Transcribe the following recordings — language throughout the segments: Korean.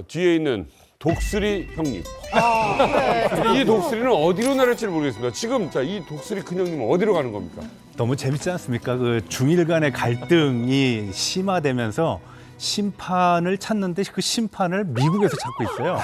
뒤에 있는 독수리 형님. 이 독수리는 어디로 날을지 모르겠습니다. 지금 이 독수리 큰 형님은 어디로 가는 겁니까? 너무 재밌지 않습니까? 그 중일 간의 갈등이 심화되면서 심판을 찾는데 그 심판을 미국에서 찾고 있어요.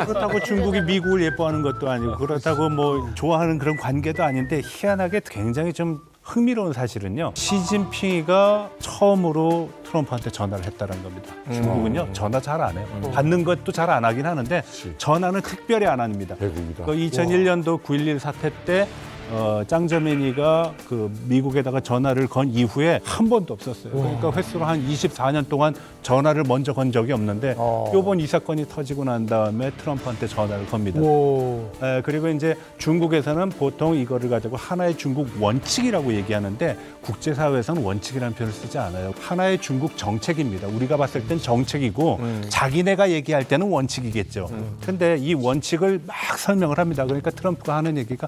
그렇다고 중국이 미국을 예뻐하는 것도 아니고 그렇다고 뭐 좋아하는 그런 관계도 아닌데 희한하게 굉장히 좀 흥미로운 사실은요. 시진핑이가 처음으로 트럼프한테 전화를 했다는 겁니다. 중국은요 전화 잘 안 해요. 받는 것도 잘 안 하긴 하는데 전화는 특별히 안 합니다. 대국이다. 그 2001년도 9.11 사태 때 짱저맨이가 그 미국에다가 전화를 건 이후에 한 번도 없었어요. 그러니까 횟수로 한 24년 동안 전화를 먼저 건 적이 없는데 요번 이 사건이 터지고 난 다음에 트럼프한테 전화를 겁니다. 그리고 이제 중국에서는 보통 이거를 가지고 하나의 중국 원칙이라고 얘기하는데 국제사회에서는 원칙이라는 표현을 쓰지 않아요. 하나의 중국 정책입니다. 우리가 봤을 땐 정책이고 자기네가 얘기할 때는 원칙이겠죠. 근데 이 원칙을 막 설명을 합니다. 그러니까 트럼프가 하는 얘기가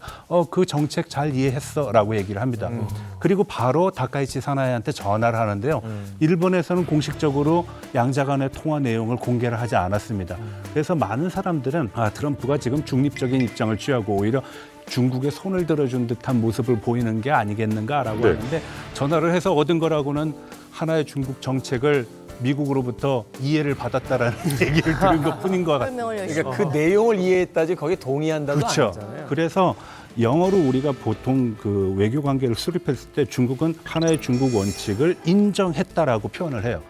그 정책 잘 이해했어라고 얘기를 합니다. 그리고 바로 다카이치 사나이한테 전화를 하는데요. 일본에서는 공식적으로 양자 간의 통화 내용을 공개를 하지 않았습니다. 그래서 많은 사람들은 트럼프가 지금 중립적인 입장을 취하고 오히려 중국에 손을 들어준 듯한 모습을 보이는 게 아니겠는가라고 하는데 전화를 해서 얻은 거라고는 하나의 중국 정책을 미국으로부터 이해를 받았다라는 얘기를 들은 것뿐인 것 같아요. 그러니까 그 내용을 이해했다지 거기에 동의한다도 그렇죠. 아니잖아요. 그래서 영어로 우리가 보통 그 외교 관계를 수립했을 때 중국은 하나의 중국 원칙을 인정했다라고 표현을 해요.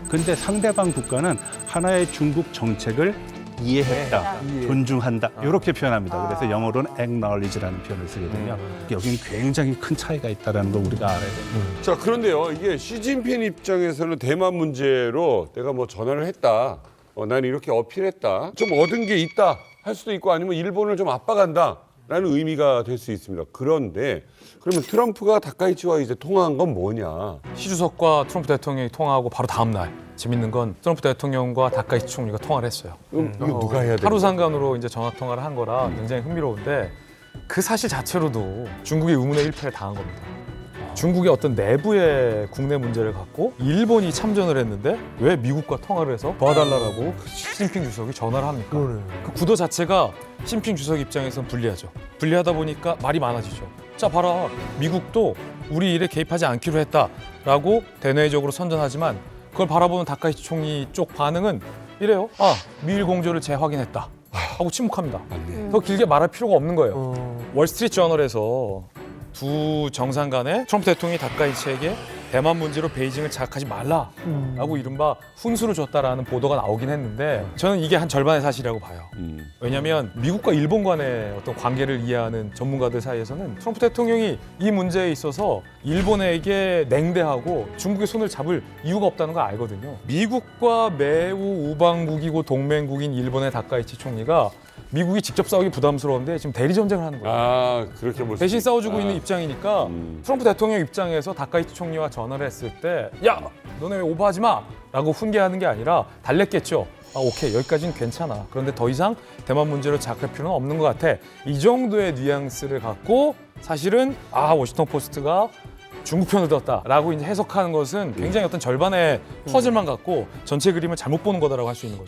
근데 상대방 국가는 하나의 중국 정책을 이해했다, 존중한다 이렇게 표현합니다. 그래서 영어로는 acknowledge라는 표현을 쓰거든요. 여기는 굉장히 큰 차이가 있다는 걸 우리가 알아야 돼요. 자, 그런데요. 이게 시진핑 입장에서는 대만 문제로 내가 뭐 전화를 했다. 난 이렇게 어필했다. 좀 얻은 게 있다 할 수도 있고 아니면 일본을 좀 압박한다. 라는 의미가 될 수 있습니다. 그런데 그러면 트럼프가 다카이치와 이제 통화한 건 뭐냐? 시 주석과 트럼프 대통령이 통화하고 바로 다음 날 재밌는 건 트럼프 대통령과 다카이치 총리가 통화를 했어요. 그럼 이거 누가 해야 돼? 하루 상관으로 이제 전화 통화를 한 거라 굉장히 흥미로운데 그 사실 자체로도 중국이 의문의 일패를 당한 겁니다. 중국의 어떤 내부의 국내 문제를 갖고 일본이 참전을 했는데 왜 미국과 통화를 해서 도와달라고 시진핑 주석이 전화를 합니까? 그 구도 자체가 시진핑 주석 입장에서는 불리하죠. 불리하다 보니까 말이 많아지죠. 자 봐라, 미국도 우리 일에 개입하지 않기로 했다라고 대내적으로 선전하지만 그걸 바라보는 다카이치 총리 쪽 반응은 이래요. 미일 공조를 재확인했다 하고 침묵합니다. 더 길게 말할 필요가 없는 거예요. 월스트리트 저널에서 두 정상 간에 트럼프 대통령이 다카이치에게 대만 문제로 베이징을 자극하지 말라라고 이른바 훈수를 줬다라는 보도가 나오긴 했는데 저는 이게 한 절반의 사실이라고 봐요. 왜냐하면 미국과 일본 간의 어떤 관계를 이해하는 전문가들 사이에서는 트럼프 대통령이 이 문제에 있어서 일본에게 냉대하고 중국의 손을 잡을 이유가 없다는 걸 알거든요. 미국과 매우 우방국이고 동맹국인 일본의 다카이치 총리가 미국이 직접 싸우기 부담스러운데 지금 대리 전쟁을 하는 거예요. 그렇게 볼 수 대신 있다. 싸워주고 있는 입장이니까 트럼프 대통령 입장에서 다카이치 총리와 전화를 했을 때 야, 너네 왜 오버하지 마! 라고 훈계하는 게 아니라 달랬겠죠. 오케이, 여기까지는 괜찮아. 그런데 더 이상 대만 문제로 자극할 필요는 없는 것 같아. 이 정도의 뉘앙스를 갖고 사실은 워싱턴 포스트가 중국 편을 들었다라고 이제 해석하는 것은 굉장히 어떤 절반의 퍼즐만 갖고 전체 그림을 잘못 보는 거다라고 할 수 있는 거죠.